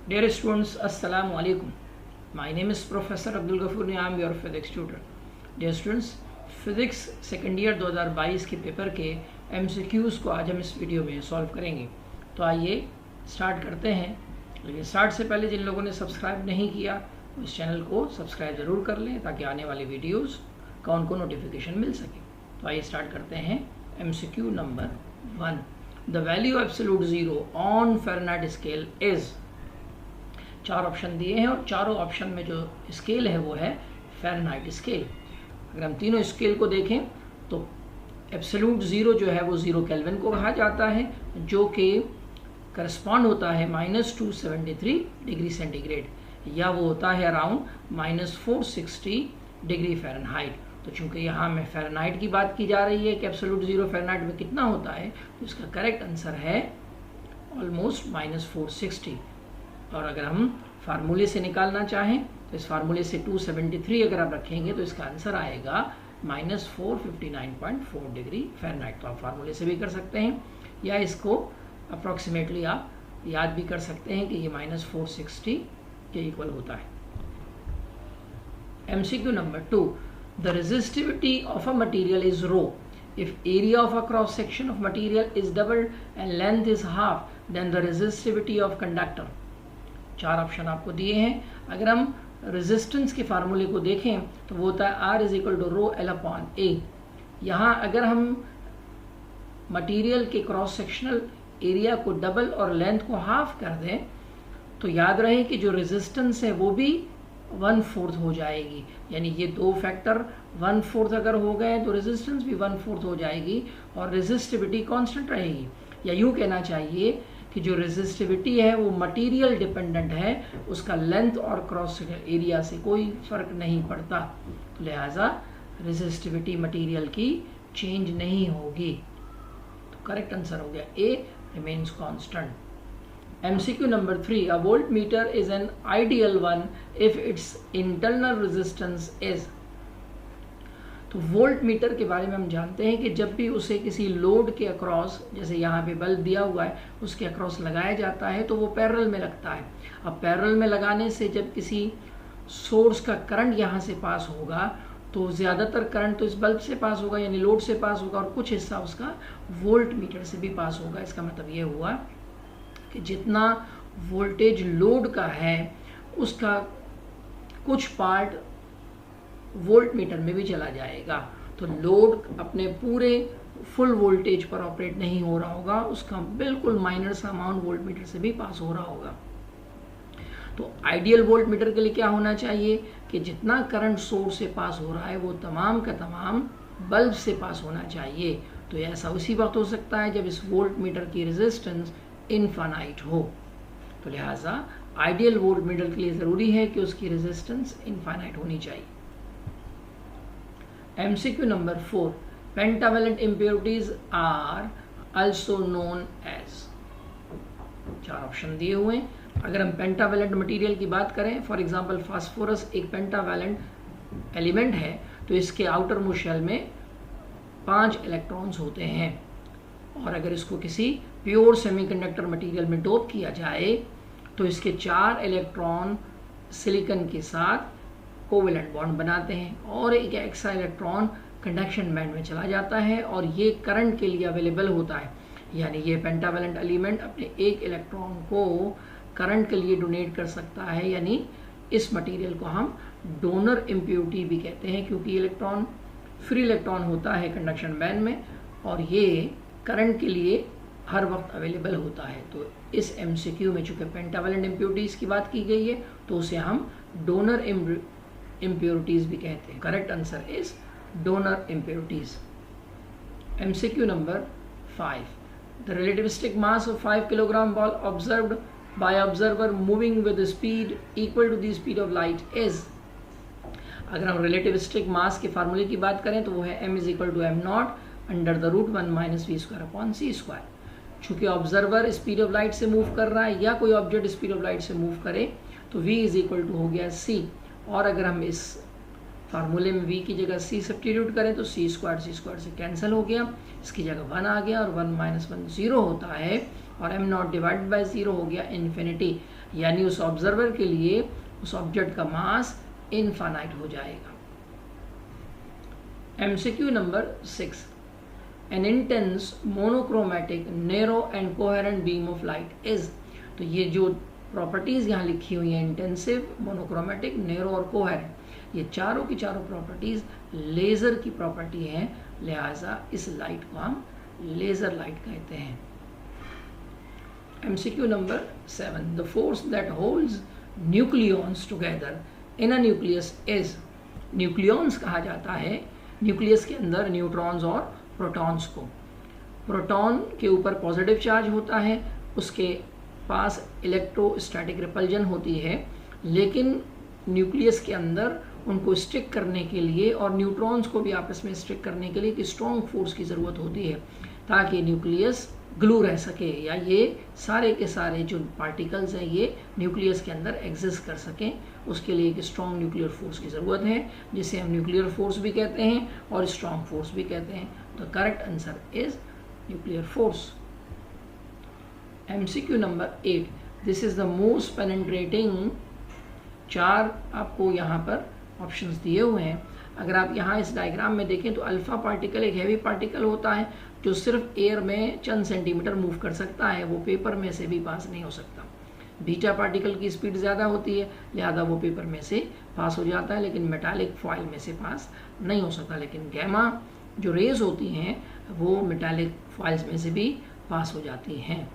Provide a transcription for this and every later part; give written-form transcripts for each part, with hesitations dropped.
Dear students, Assalamu alaikum. My name is Professor Abdul Ghafoor. I am your physics tutor. Dear students, physics second year 2022 के paper के MCQs को आज हम इस video में solve करेंगे। तो आइए स्टार्ट करते हैं। लेकिन स्टार्ट से पहले जिन लोगों ने सब्सक्राइब नहीं किया उस चैनल को सब्सक्राइब ज़रूर कर लें ताकि आने वाली वीडियोस का उनको नोटिफिकेशन मिल सके। तो आइए स्टार्ट करते हैं। MCQ number 1, the value absolute zero on Fahrenheit scale is. 4 option दिए हैं और चारों ऑप्शन में जो स्केल है वो है फ़ारेनहाइट स्केल। अगर हम तीनों स्केल को देखें तो एब्सोल्यूट ज़ीरो जो है वो 0 केल्विन को कहा जाता है, जो कि करस्पॉन्ड होता है -273 डिग्री सेंटीग्रेड, या वो होता है अराउंड -460 डिग्री फ़ारेनहाइट। तो चूंकि यहाँ में फ़ारेनहाइट की बात की जा रही है कि एब्सोल्यूट ज़ीरो फ़ारेनहाइट में कितना होता है, तो इसका करेक्ट आंसर है ऑलमोस्ट -460। और अगर हम फार्मूले से निकालना चाहें तो इस फार्मूले से 273 अगर आप रखेंगे तो इसका आंसर आएगा -459.4 डिग्री फ़ारेनहाइट। तो आप फार्मूले से भी कर सकते हैं या इसको अप्रॉक्सीमेटली आप याद भी कर सकते हैं कि ये -460 के इक्वल होता है। MCQ number 2, the resistivity of a material is rho if area of a cross section of material is doubled and length is half, then the resistivity of conductor। 4 option आपको दिए हैं। अगर हम रेजिस्टेंस के फार्मूले को देखें तो वो होता है R = ρl/A। यहाँ अगर हम मटेरियल के क्रॉस सेक्शनल एरिया को डबल और लेंथ को हाफ कर दें तो याद रहे कि जो रेजिस्टेंस है वो भी 1/4 हो जाएगी। यानी ये दो फैक्टर 1/4 अगर हो गए तो रेजिस्टेंस भी 1/4 हो जाएगी और रेजिस्टिविटी कांस्टेंट रहेगी। या यूँ कहना चाहिए कि जो रेजिस्टिविटी है वो मटेरियल डिपेंडेंट है, उसका लेंथ और क्रॉस सेक्शनल एरिया से कोई फर्क नहीं पड़ता, तो लिहाजा रेजिस्टिविटी मटेरियल की चेंज नहीं होगी। तो करेक्ट आंसर हो गया ए, remains constant. MCQ number 3, a voltmeter is an ideal one if its internal resistance is. तो वोल्ट मीटर के बारे में हम जानते हैं कि जब भी उसे किसी लोड के अक्रॉस, जैसे यहाँ पे बल्ब दिया हुआ है, उसके अक्रॉस लगाया जाता है तो वो पैरेलल में लगता है। अब पैरेलल में लगाने से जब किसी सोर्स का करंट यहाँ से पास होगा तो ज़्यादातर करंट तो इस बल्ब से पास होगा, यानी लोड से पास होगा, और कुछ हिस्सा उसका वोल्ट मीटर से भी पास होगा। इसका मतलब ये हुआ कि जितना वोल्टेज लोड का है उसका कुछ पार्ट वोल्ट मीटर में भी चला जाएगा। तो लोड अपने पूरे फुल वोल्टेज पर ऑपरेट नहीं हो रहा होगा, उसका बिल्कुल माइनर सा अमाउंट वोल्ट मीटर से भी पास हो रहा होगा। तो आइडियल वोल्ट मीटर के लिए क्या होना चाहिए कि जितना करंट सोर्स से पास हो रहा है वो तमाम का तमाम बल्ब से पास होना चाहिए। तो ऐसा उसी वक्त हो सकता है जब इस वोल्ट मीटर की रेजिस्टेंस इनफाइनाइट हो। तो लिहाजा आइडियल वोल्ट मीटर के लिए ज़रूरी है कि उसकी रेजिस्टेंस इनफाइनाइट होनी चाहिए। MCQ number 4, pentavalent impurities are also known as. 4 option दिए हुए हैं। अगर हम पेंटावेलेंट मटेरियल की बात करें, फॉर एग्जांपल फास्फोरस एक पेंटावेलेंट एलिमेंट है, तो इसके आउटर मोस्ट शेल में 5 इलेक्ट्रॉन्स होते हैं। और अगर इसको किसी प्योर सेमीकंडक्टर मटेरियल में डोप किया जाए तो इसके 4 इलेक्ट्रॉन सिलिकॉन के साथ कोवेलेंट बॉन्ड बनाते हैं और एक एक्स्ट्रा इलेक्ट्रॉन कंडक्शन बैंड में चला जाता है और ये करंट के लिए अवेलेबल होता है। यानी ये पेंटावेलेंट एलिमेंट अपने एक इलेक्ट्रॉन को करंट के लिए डोनेट कर सकता है। यानी इस मटेरियल को हम डोनर इम्प्योरिटी भी कहते हैं, क्योंकि इलेक्ट्रॉन फ्री इलेक्ट्रॉन होता है कंडक्शन बैंड में और ये करंट के लिए हर वक्त अवेलेबल होता है। तो इस MCQ में चूँकि पेंटावेलेंट इम्प्योरिटीज़ की बात की गई है तो उसे हम डोनर इम्प्योरिटीज़ भी कहते हैं। Correct answer is donor impurities. MCQ number 5, the relativistic mass of 5 kilogram ball observed by observer moving with speed equal to the speed of light is. अगर हम रिलेटिविस्टिक मास के फार्मूले की बात करें तो वो है m = m0 √1 - v²/c²। चूँकि ऑब्जर्वर स्पीड ऑफ लाइट से मूव कर रहा है या कोई ऑब्जेक्ट स्पीड ऑफ लाइट से मूव करे तो v = हो गया c। और अगर हम इस फार्मूले में v की जगह c सब्स्टिट्यूट करें तो c² से कैंसिल हो गया, इसकी जगह 1 आ गया और 1 - 1 0 होता है और m0 डिवाइडेड बाई 0 हो गया इन्फिनिटी। यानी उस ऑब्जर्वर के लिए उस ऑब्जेक्ट का मास इनफाइनाइट हो जाएगा। MCQ number 6, N intense monochromatic narrow and coherent beam of light is. तो ये जो प्रॉपर्टीज यहाँ लिखी हुई हैं, इंटेंसिव, मोनोक्रोमेटिक, नैरो और कोहेरेंट, ये चारों की चारों प्रॉपर्टीज लेजर की प्रॉपर्टी हैं, लिहाजा इस लाइट को हम लेजर लाइट कहते हैं। MCQ number 7, the force that holds nucleons together in a nucleus is. Nucleons कहा जाता है न्यूक्लियस के अंदर न्यूट्रॉन्स और प्रोटॉन्स को। प्रोटॉन के ऊपर पॉजिटिव चार्ज होता है, उसके पास इलेक्ट्रोस्टैटिक रिपल्जन होती है, लेकिन न्यूक्लियस के अंदर उनको स्टिक करने के लिए और न्यूट्रॉन्स को भी आपस में स्टिक करने के लिए एक स्ट्रॉन्ग फोर्स की ज़रूरत होती है ताकि न्यूक्लियस ग्लू रह सके, या ये सारे के सारे जो पार्टिकल्स हैं ये न्यूक्लियस के अंदर एग्जिस्ट कर सकें। उसके लिए एक स्ट्रॉन्ग न्यूक्लियर फोर्स की ज़रूरत है, जिसे हम न्यूक्लियर फोर्स भी कहते हैं और स्ट्रॉन्ग फोर्स भी कहते हैं। तो correct answer is nuclear force. MCQ number 8, this is the most penetrating. 4 आपको यहाँ पर ऑप्शंस दिए हुए हैं। अगर आप यहाँ इस डायग्राम में देखें तो अल्फा पार्टिकल एक हैवी पार्टिकल होता है जो सिर्फ एयर में चंद सेंटीमीटर मूव कर सकता है, वो पेपर में से भी पास नहीं हो सकता। बीटा पार्टिकल की स्पीड ज़्यादा होती है, लिहाजा वो पेपर में से पास हो जाता है, लेकिन मेटालिक फॉइल में से पास नहीं हो सकता। लेकिन गैमा जो रेज होती हैं वो मेटालिक फॉइल्स में से भी पास हो जाती हैं,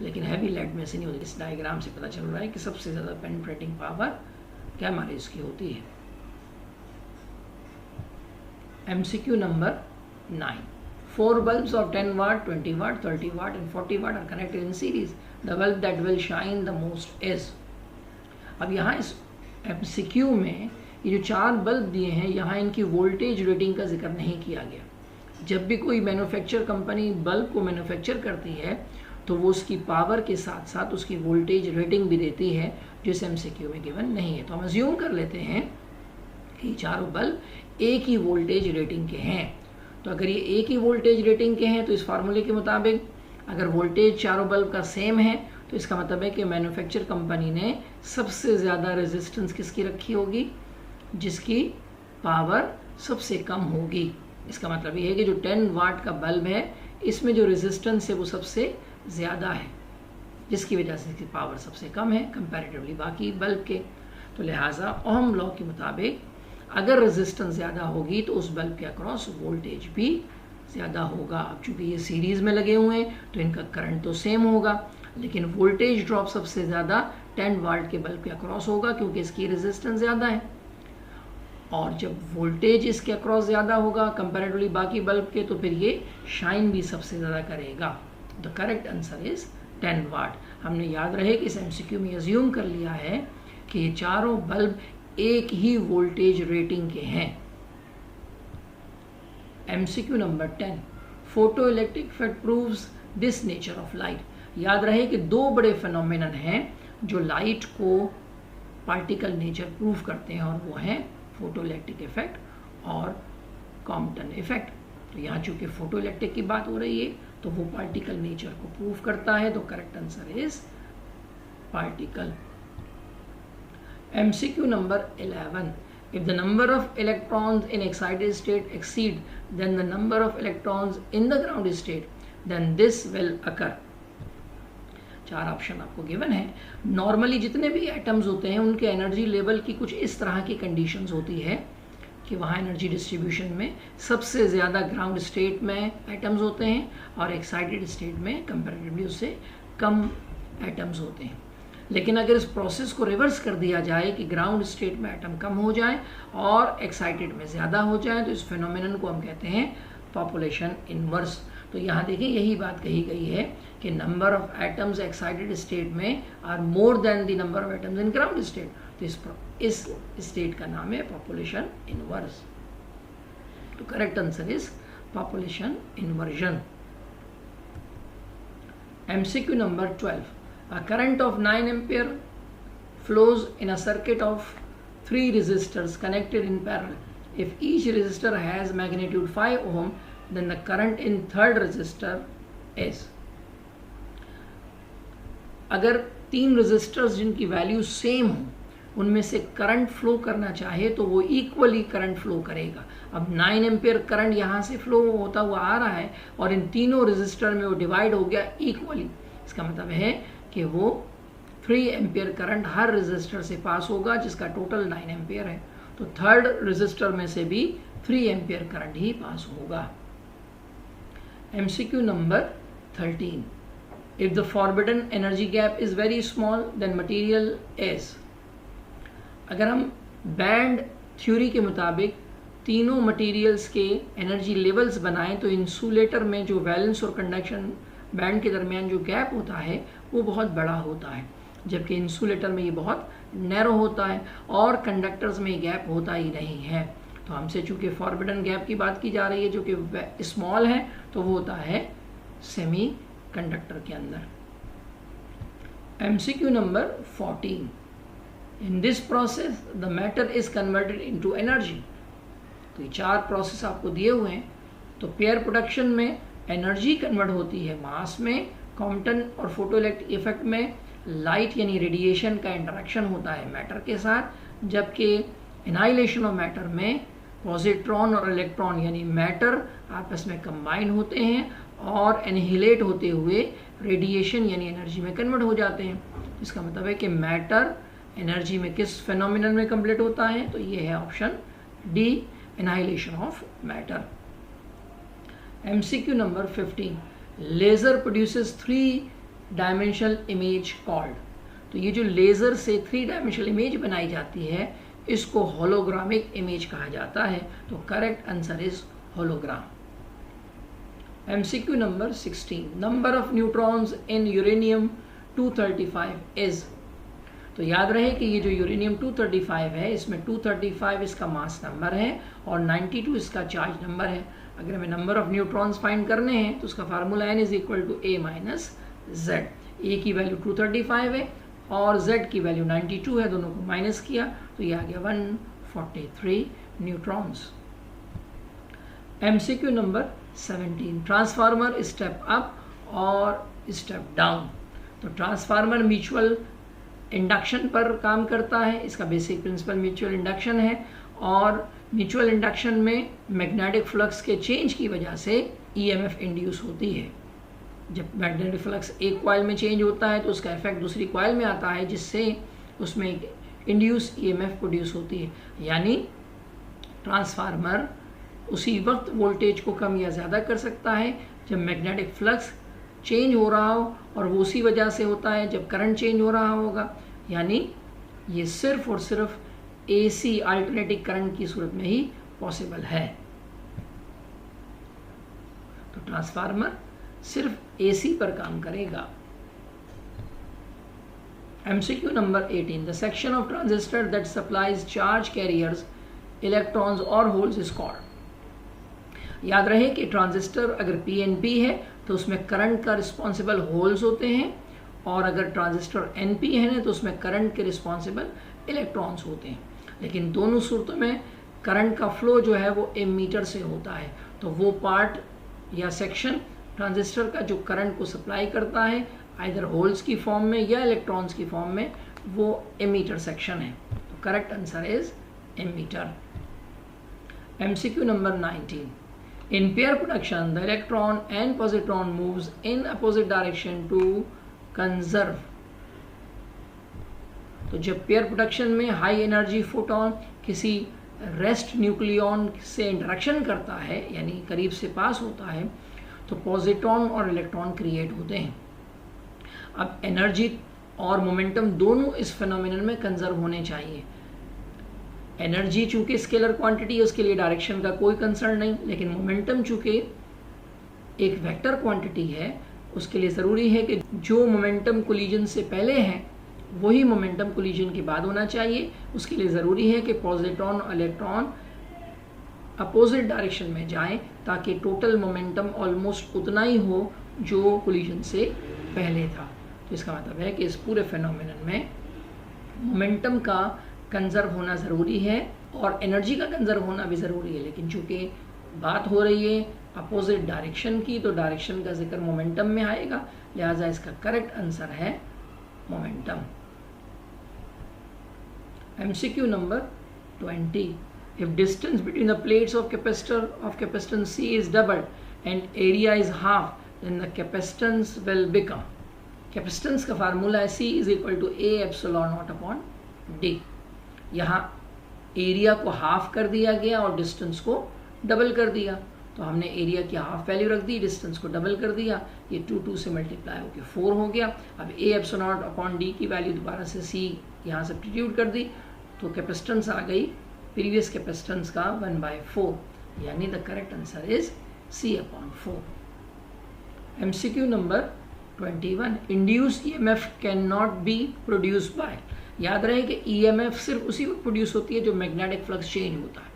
लेकिन हैवी लेड में से नहीं होती। इस डायग्राम से पता चल रहा है कि सबसे ज़्यादा पेनिट्रेटिंग पावर गैमा रेज की होती है। MCQ number 9, 4 bulbs of 10 watt, 20 watt, 30 watt and 40 watt are connected in series. The bulb that will shine the most is। अब यहाँ इस MCQ में ये जो 4 बल्ब दिए हैं, यहाँ इनकी वोल्टेज रेटिंग का जिक्र नहीं किया गया। जब भी कोई मैन्युफैक्चर कंपनी बल्ब को मैन्युफैक्चर करती है तो वो उसकी पावर के साथ साथ उसकी वोल्टेज रेटिंग भी देती है, जो इस MCQ में गिवन नहीं है। तो हम अज्यूम कर लेते हैं कि चारों बल्ब एक ही वोल्टेज रेटिंग के हैं। तो अगर ये एक ही वोल्टेज रेटिंग के हैं तो इस फार्मूले के मुताबिक अगर वोल्टेज चारों बल्ब का सेम है तो इसका मतलब है कि मैन्युफैक्चर कंपनी ने सबसे ज़्यादा रेजिस्टेंस किसकी रखी होगी, जिसकी पावर सबसे कम होगी। इसका मतलब ये है कि जो 10 वाट का बल्ब है इसमें जो रेजिस्टेंस है वो सबसे ज़्यादा है, जिसकी वजह से इसकी पावर सबसे कम है कंपैरेटिवली बाकी बल्ब के। तो लिहाजा ओहम लॉ के मुताबिक अगर रेजिस्टेंस ज़्यादा होगी तो उस बल्ब के अक्रॉस वोल्टेज भी ज़्यादा होगा। अब चूँकि ये सीरीज़ में लगे हुए हैं तो इनका करंट तो सेम होगा, लेकिन वोल्टेज ड्रॉप सबसे ज़्यादा 10 वाट के बल्ब के अक्रॉस होगा क्योंकि इसकी रेजिस्टेंस ज़्यादा है। और जब वोल्टेज इसके अक्रॉस ज़्यादा होगा कंपैरेटिवली बाकी बल्ब के, तो फिर ये शाइन भी सबसे ज़्यादा करेगा। द करेक्ट आंसर इज़ 10 वाट। हमने याद रहे कि इस MCQ में अज्यूम कर लिया है कि ये चारों बल्ब एक ही वोल्टेज रेटिंग के हैं। MCQ number 10, photo electric effect proves this nature of light. याद रहे कि 2 बड़े फिनोमिनन हैं जो लाइट को पार्टिकल नेचर प्रूव करते हैं, और वो हैं फोटो इलेक्ट्रिक इफेक्ट और कॉम्पटन इफेक्ट। तो यहाँ चूंकि फोटो इलेक्ट्रिक की बात हो रही है तो वो पार्टिकल नेचर को प्रूव करता है, तो correct answer is particle. MCQ number 11, if the number of electrons in excited state exceed then the number of electrons in the ground state, then this will occur। 4 option आपको given है। Normally जितने भी atoms होते हैं उनके energy level की कुछ इस तरह की कंडीशंस होती है कि वहाँ एनर्जी डिस्ट्रीब्यूशन में सबसे ज़्यादा ग्राउंड स्टेट में एटम्स होते हैं और एक्साइटेड स्टेट में कंपैरेटिवली उससे कम एटम्स होते हैं। लेकिन अगर इस प्रोसेस को रिवर्स कर दिया जाए कि ग्राउंड स्टेट में एटम कम हो जाए और एक्साइटेड में ज़्यादा हो जाए, तो इस फिनोमिनन को हम कहते हैं पॉपुलेशन इनवर्स। तो यहाँ देखिए यही बात कही गई है कि number of atoms excited state में are more than the number of atoms in ground state. तो इस स्टेट का नाम है पॉपुलेशन इनवर्स। तो correct answer is population inversion. MCQ number 12, a current of 9 ampere flows in a circuit of 3 resistors connected in parallel. If each resistor has magnitude 5 ohm, then the current in third resistor is। अगर 3 resistors जिनकी value same हो उनमें से current flow करना चाहे तो वो equally current flow करेगा। अब 9 एम्पियर करंट यहाँ से फ्लो होता हुआ आ रहा है और इन तीनों रेजिस्टर में वो डिवाइड हो गया इक्वली। इसका मतलब है कि वो 3 एम्पियर करंट हर रेजिस्टर से पास होगा जिसका टोटल 9 एम्पियर है। तो थर्ड रेजिस्टर में से भी 3 एम्पियर करंट ही पास होगा। MCQ number 13, if the forbidden energy gap is very small then material is। अगर हम बैंड थ्योरी के मुताबिक तीनों मटेरियल्स के एनर्जी लेवल्स बनाएं तो इंसुलेटर में जो वैलेंस और कंडक्शन बैंड के दरमियान जो गैप होता है वो बहुत बड़ा होता है, जबकि इंसुलेटर में ये बहुत नैरो होता है और कंडक्टर्स में गैप होता ही नहीं है। तो हमसे चूंकि फॉरबिडन गैप की बात की जा रही है जो कि स्मॉल है, तो वो होता है सेमी कंडक्टर के अंदर। MCQ number 14, in this process the matter is converted into energy. तो ये 4 प्रोसेस आपको दिए हुए हैं। तो पेयर प्रोडक्शन में एनर्जी कन्वर्ट होती है मास में, कॉम्पटन और फोटोइलेक्ट्रिक इफेक्ट में लाइट यानी रेडिएशन का इंटरेक्शन होता है मैटर के साथ, जबकि एनाइलेशन ऑफ मैटर में पॉजिट्रॉन और इलेक्ट्रॉन यानी मैटर आपस में कंबाइन होते हैं और एनहिलेट होते हुए रेडिएशन यानी एनर्जी में कन्वर्ट हो जाते हैं। इसका मतलब है कि मैटर एनर्जी में किस फेनोमिनन में कंप्लीट होता है, तो ये है option D, annihilation of matter. MCQ number 15, laser produces 3 dimensional image called. तो ये जो लेजर से 3 डायमेंशनल इमेज बनाई जाती है इसको होलोग्रामिक इमेज कहा जाता है। तो correct answer is hologram. MCQ number 16, number of neutrons in uranium 235 is. तो याद रहे कि ये जो यूरेनियम 235 है इसमें 235 इसका मास नंबर है और 92 इसका चार्ज नंबर है। अगर हमें नंबर ऑफ न्यूट्रॉन्स फाइंड करने हैं तो उसका formula n is equal to a minus z। a की वैल्यू 235 है और z की वैल्यू 92 है, दोनों को माइनस किया तो ये आ गया 143 neutrons. MCQ number 17, transformer step up और स्टेप डाउन। तो ट्रांसफार्मर म्यूचुअल इंडक्शन पर काम करता है, इसका बेसिक प्रिंसिपल म्यूचुअल इंडक्शन है और म्यूचुअल इंडक्शन में मैग्नेटिक फ्लक्स के चेंज की वजह से EMF इंड्यूस होती है। जब मैग्नेटिक फ्लक्स एक कॉइल में चेंज होता है तो उसका इफेक्ट दूसरी कॉइल में आता है जिससे उसमें इंड्यूस EMF प्रोड्यूस होती है। यानी ट्रांसफार्मर उसी वक्त वोल्टेज को कम या ज़्यादा कर सकता है जब मैग्नेटिक फ्लक्स चेंज हो रहा हो और वो उसी वजह से होता है जब करंट चेंज हो रहा होगा। यानी ये सिर्फ और सिर्फ AC अल्टरनेटिंग करंट की सूरत में ही पॉसिबल है। तो ट्रांसफार्मर सिर्फ AC पर काम करेगा। MCQ number 18, the section of transistor that supplies charge carriers electrons और होल्स इज कॉल्ड। याद रहे कि ट्रांजिस्टर अगर PNP है तो उसमें करंट का रिस्पॉन्सिबल होल्स होते हैं और अगर ट्रांजिस्टर NP है तो उसमें करंट के रिस्पॉन्सिबल इलेक्ट्रॉन्स होते हैं। लेकिन दोनों सूरतों में करंट का फ्लो जो है वो एमीटर से होता है। तो वो पार्ट या सेक्शन ट्रांजिस्टर का जो करंट को सप्लाई करता है आइदर होल्स की फॉर्म में या इलेक्ट्रॉन्स की फॉर्म में, वो एमीटर सेक्शन है। तो correct answer is ammeter. MCQ number 19, in pair production the electron and positron moves in opposite direction to conserve। तो जब पेयर प्रोडक्शन में हाई एनर्जी फोटॉन किसी रेस्ट न्यूक्लियॉन से इंटरेक्शन करता है यानी करीब से पास होता है तो पॉजिट्रॉन और इलेक्ट्रॉन क्रिएट होते हैं। अब एनर्जी और मोमेंटम दोनों इस फिनोमिनन में कंजर्व होने चाहिए। एनर्जी चूंकि स्केलर क्वांटिटी है उसके लिए डायरेक्शन का कोई कंसर्न नहीं, लेकिन मोमेंटम चूंकि एक वेक्टर क्वांटिटी है उसके लिए ज़रूरी है कि जो मोमेंटम कोलिजन से पहले है वही मोमेंटम कोलिजन के बाद होना चाहिए। उसके लिए ज़रूरी है कि पॉजिट्रॉन और इलेक्ट्रॉन अपोजिट डायरेक्शन में जाएं ताकि टोटल मोमेंटम ऑलमोस्ट उतना ही हो जो कोलिजन से पहले था। तो इसका मतलब है कि इस पूरे फिनोमिनन में मोमेंटम का कंजर्व होना ज़रूरी है और एनर्जी का कंजर्व होना भी ज़रूरी है। लेकिन चूँकि बात हो रही है अपोजिट डायरेक्शन की तो डायरेक्शन का जिक्र मोमेंटम में आएगा, लिहाजा इसका करेक्ट आंसर है momentum. MCQ number 20. If distance between the plates of capacitor of capacitance C is doubled and area is half, then the capacitance will become. Capacitance का फार्मूला है C is equal to A epsilon naught upon D. यहाँ area को half कर दिया गया और distance को double कर दिया, तो हमने एरिया की हाफ वैल्यू रख दी, डिस्टेंस को डबल कर दिया, ये 2 से मल्टीप्लाई होकर 4 हो गया. अब A epsilon naught upon D की वैल्यू दोबारा से C यहाँ सब्स्टिट्यूट कर दी, तो कैपेसिटेंस आ गई प्रीवियस कैपेसिटेंस का 1/4, यानी the correct answer is C/4. MCQ number 21. Induce EMF can not be produce by. याद रहे कि EMF सिर्फ उसी वक्त प्रोड्यूस होती है जो मैग्नेटिक फ्लक्स चेंज होता है.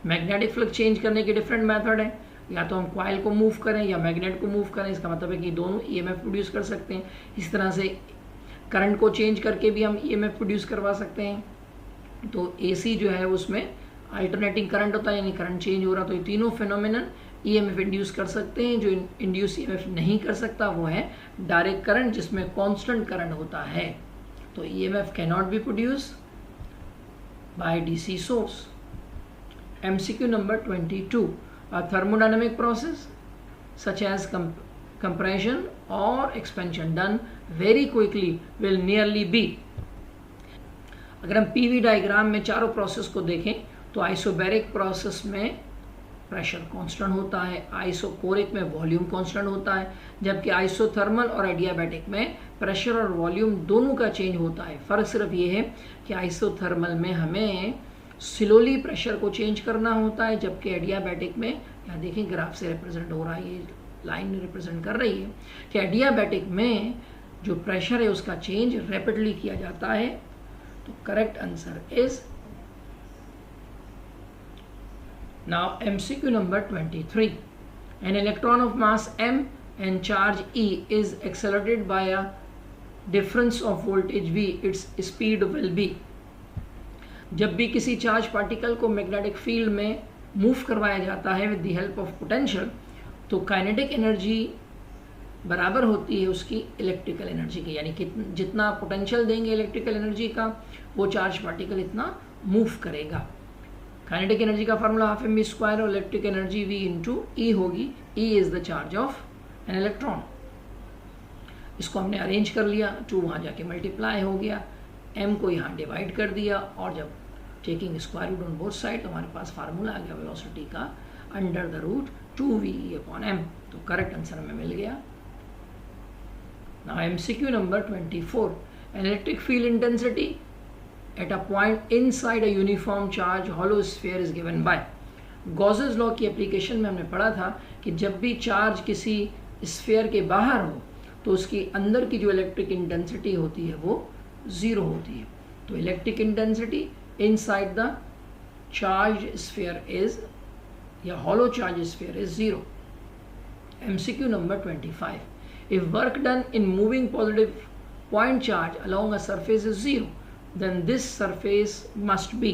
मैग्नेटिक फ्लक्स चेंज करने के डिफरेंट मेथड है, या तो हम कॉइल को मूव करें या मैग्नेट को मूव करें. इसका मतलब है कि दोनों EMF प्रोड्यूस कर सकते हैं. इस तरह से करंट को चेंज करके भी हम EMF प्रोड्यूस करवा सकते हैं. तो AC जो है उसमें अल्टरनेटिंग करंट होता है, यानी करंट चेंज हो रहा, तो ये तीनों फिनोमिनन EMF इंड्यूस कर सकते हैं. जो इंड्यूस EMF नहीं कर सकता वो है डायरेक्ट करंट, जिसमें कांस्टेंट करंट होता है. तो EMF can not be produce by DC source. MCQ number 22. A thermodynamic process such as compression or expansion done very quickly will nearly be. अगर हम PV डायग्राम में चारों प्रोसेस को देखें तो आइसोबैरिक प्रोसेस में प्रेशर कांस्टेंट होता है, आइसोकोरिक में वॉल्यूम कांस्टेंट होता है, जबकि आइसोथर्मल और एडियाबैटिक में प्रेशर और वॉल्यूम दोनों का चेंज होता है. फ़र्क सिर्फ ये है कि आइसोथर्मल में हमें स्लोली प्रेशर को चेंज करना होता है, जबकि एडियाबैटिक में, यहाँ देखें ग्राफ से रिप्रेजेंट हो रहा है, ये लाइन रिप्रेजेंट कर रही है कि एडियाबैटिक में जो प्रेशर है उसका चेंज रैपिडली किया जाता है. तो correct answer is now MCQ number 23. An electron of mass m and charge E is accelerated by a difference of voltage V. Its speed will be. जब भी किसी चार्ज पार्टिकल को मैग्नेटिक फील्ड में move करवाया जाता है with the help of potential, तो kinetic energy बराबर होती है उसकी इलेक्ट्रिकल एनर्जी की, यानी कि जितना पोटेंशियल देंगे इलेक्ट्रिकल एनर्जी का, वो चार्ज पार्टिकल इतना मूव करेगा. काइनेटिक एनर्जी का फार्मूला हाफ mv² और electric energy V into E होगी. E is the charge of an electron. इसको हमने अरेंज कर लिया, 2 वहाँ जाके मल्टीप्लाई हो गया, m को यहाँ डिवाइड कर दिया, और जब taking square root on both side तो हमारे पास फार्मूला आ गया वेलोसिटी का अंडर द रूट 2ve/m. तो करेक्ट आंसर हमें मिल गया. Now MCQ number 24. Electric field intensity at a point inside a uniform charge hollow sphere is given by. Gauss's law की application में हमने पढ़ा था कि जब भी चार्ज किसी स्फीयर के बाहर हो तो उसकी अंदर की जो इलेक्ट्रिक इंटेंसिटी होती है वो 0 होती है. तो electric intensity inside the charge sphere is, या hollow charge sphere is 0. MCQ number 25. If work done in moving positive point charge along a surface is 0, then this surface must be.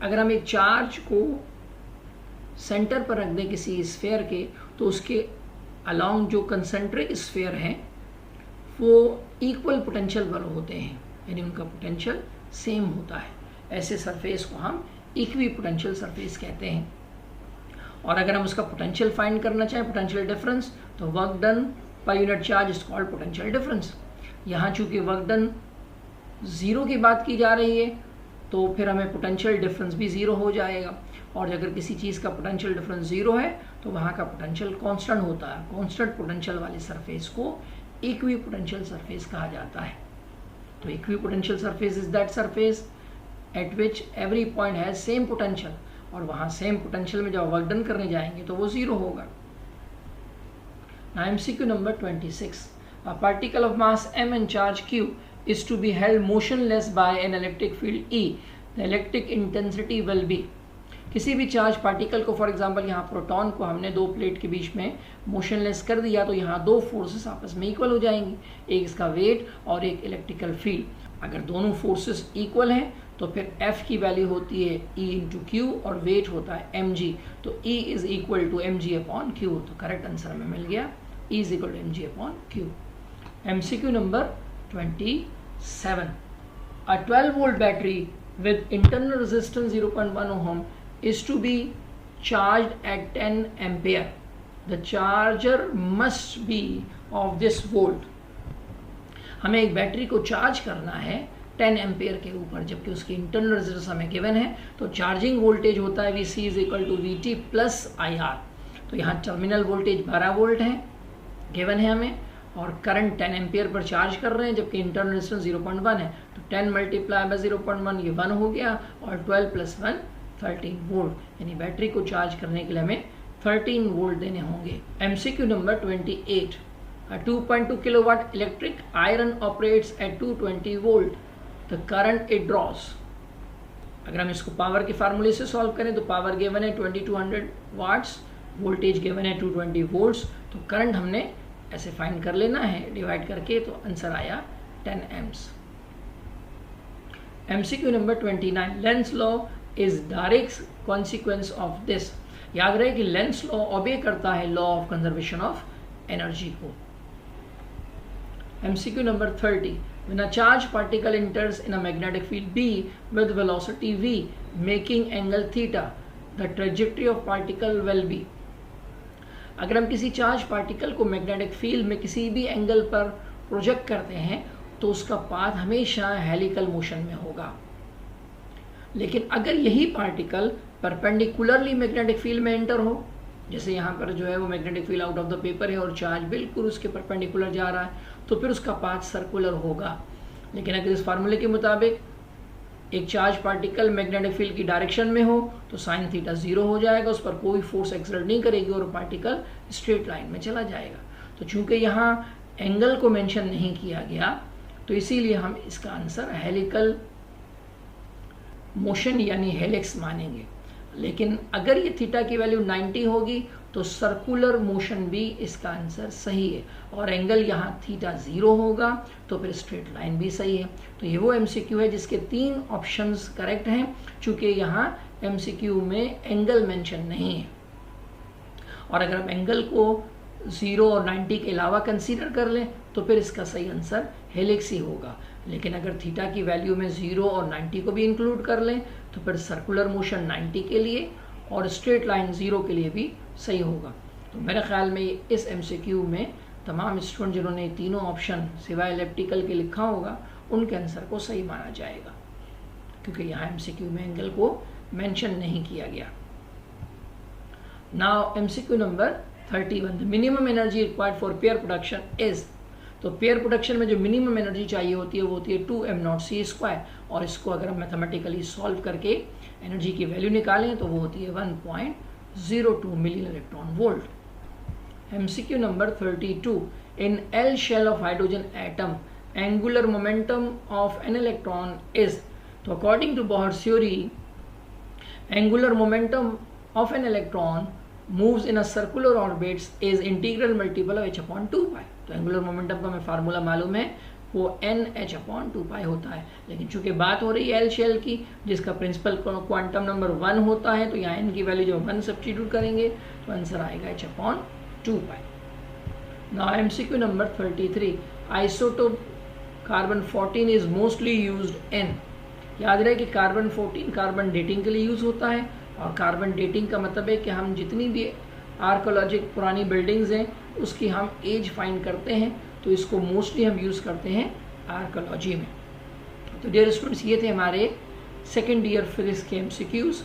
अगर हम एक चार्ज को centre पर रख दें किसी sphere के, तो उसके अलोंग जो कंसेंट्रिक स्फीयर हैं वो इक्वल पोटेंशियल पर होते हैं, यानी उनका पोटेंशियल सेम होता है. ऐसे सरफेस को हम इक्वी पोटेंशियल सरफेस कहते हैं. और अगर हम उसका पोटेंशियल फाइंड करना चाहें, पोटेंशियल डिफरेंस, तो work done per unit charge is called potential difference. यहाँ चूँकि वर्क डन 0 की बात की जा रही है तो फिर हमें पोटेंशियल डिफरेंस भी 0 हो जाएगा. और अगर किसी चीज़ का पोटेंशियल डिफरेंस 0 है तो वहाँ का पोटेंशियल कांस्टेंट होता है. कांस्टेंट पोटेंशियल वाली सरफेस को इक्वी पोटेंशियल सरफेस कहा जाता है. तो equi potential surface is that surface at which every point has same potential, और वहाँ सेम पोटेंशियल में जब वर्क डन करने जाएंगे तो वो 0 होगा. Now MCQ number 26. A particle of mass m and charge q is to be held motionless by an electric field E. The electric intensity will be. किसी भी चार्ज पार्टिकल को, फॉर एग्जांपल यहाँ proton को हमने 2 plate के बीच में motionless कर दिया, तो यहाँ 2 फोर्सेस आपस में इक्वल हो जाएंगी, एक इसका वेट और एक इलेक्ट्रिकल फील्ड. अगर दोनों फोर्सेस इक्वल हैं तो फिर F की वैल्यू होती है E इंटू क्यू और वेट होता है mg. तो E is equal to mg/q. तो करेक्ट आंसर हमें मिल गया, E is equal to mg/q. MCQ number 27. A 12-volt battery with internal resistance 0.1 ohm is to be charged at 10 ampere. The charger must be of this volt. हमें एक battery को charge करना है 10 ampere के ऊपर, जबकि उसकी इंटरनल रेजिस्टेंस हमें गिवन है, तो चार्जिंग वोल्टेज होता है Vc is equal to Vt plus IR। तो यहाँ टर्मिनल वोल्टेज 12 वोल्ट है गिवन है हमें, और करंट 10 एम्पेयर पर चार्ज कर रहे हैं, जबकि इंटरनल रेजिस्टेंस 0.1 है, तो 10 मल्टीप्लाई बाय 0.1 ये 1 हो गया, और 12 प्लस 1 13 वोल्ट, यानी बैटरी को चार्ज करने के लिए हमें 13 वोल्ट देने होंगे। MCQ number 28, a 2.2 kilowatt electric iron operates at 220 volt. The current it draws. अगर हम इसको पावर के फार्मूले से सॉल्व करें तो पावर गिवन है 2200 वाट्स, वोल्टेज गिवन है 220 वोल्ट्स, तो करंट हमने ऐसे फाइंड कर लेना है डिवाइड करके, तो आंसर आया 10 amps. MCQ number 29, Lenz law is direct consequence of this. याद रहे कि लेंस लॉ ओबे करता है law of conservation of energy को। MCQ number 30, when a charged particle enters in a magnetic field B with velocity V making angle theta, the trajectory of particle will be। अगर हम किसी charge particle को magnetic field में किसी भी angle पर project करते हैं तो उसका पाथ हमेशा हेलिकल मोशन में होगा। लेकिन अगर यही पार्टिकल परपेंडिकुलरली मैग्नेटिक फील्ड में एंटर हो, जैसे यहाँ पर जो है वो magnetic field out of the paper है और चार्ज बिल्कुल उसके परपेंडिकुलर जा रहा है, तो फिर उसका पाथ सर्कुलर होगा। लेकिन अगर इस फार्मूले के मुताबिक एक चार्ज पार्टिकल मैग्नेटिक फील्ड की डायरेक्शन में हो तो साइन थीटा 0 हो जाएगा, उस पर कोई फोर्स एक्सर्ट नहीं करेगी और पार्टिकल स्ट्रेट लाइन में चला जाएगा। तो चूंकि यहाँ एंगल को मेंशन नहीं किया गया, तो इसीलिए हम इसका आंसर हेलिकल मोशन यानी हेलिक्स मानेंगे। लेकिन अगर ये थीटा की वैल्यू 90 होगी तो सर्कुलर मोशन भी इसका आंसर सही है, और एंगल यहाँ थीटा 0 होगा तो फिर स्ट्रेट लाइन भी सही है। तो ये वो MCQ है जिसके 3 ऑप्शंस करेक्ट हैं, चूंकि यहाँ MCQ में एंगल मेंशन नहीं है। और अगर हम एंगल को 0 और 90 के अलावा कंसीडर कर लें तो फिर इसका सही आंसर हेलिक्स ही होगा। लेकिन अगर थीटा की वैल्यू में 0 और 90 को भी इंक्लूड कर लें तो फिर सर्कुलर मोशन 90 के लिए और स्ट्रेट लाइन 0 के लिए भी सही होगा। तो मेरे ख्याल में इस MCQ में तमाम स्टूडेंट जिन्होंने तीनों ऑप्शन सिवाय इलेप्टिकल के लिखा होगा उनके आंसर को सही माना जाएगा, क्योंकि यहाँ MCQ में एंगल को मेंशन नहीं किया गया। Now MCQ number 31, the minimum energy required for pair production is. तो पेयर प्रोडक्शन में जो मिनिमम एनर्जी चाहिए होती है वो होती है 2m0c², और इसको अगर हम मैथमेटिकली सॉल्व करके एनर्जी की वैल्यू निकालें तो वो होती है 1.02 million electron volt. MCQ number 32, in L shell of hydrogen atom angular momentum of an electron is. तो according to Bohr's theory angular momentum of an electron moves in a circular orbits is integral multiple of h/2π। तो angular momentum का हमें formula मालूम है, वो nh/2π होता है। लेकिन चूंकि बात हो रही है एल शेल की जिसका प्रिंसिपल क्वांटम नंबर 1 होता है, तो यहाँ n की वैल्यू जब 1 सब्स्टिट्यूट करेंगे तो आंसर आएगा h/2π। Now MCQ number 33, isotope carbon 14 is mostly used in. याद रहे कि कार्बन 14 कार्बन डेटिंग के लिए यूज होता है, और कार्बन डेटिंग का मतलब है कि हम जितनी भी आर्कोलॉजिक पुरानी बिल्डिंग्स हैं उसकी हम एज फाइंड करते हैं, तो इसको मोस्टली हम यूज़ करते हैं आर्कोलॉजी में। तो डियर स्टूडेंट्स, ये थे हमारे सेकेंड ईयर फिजिक्स के MCQs।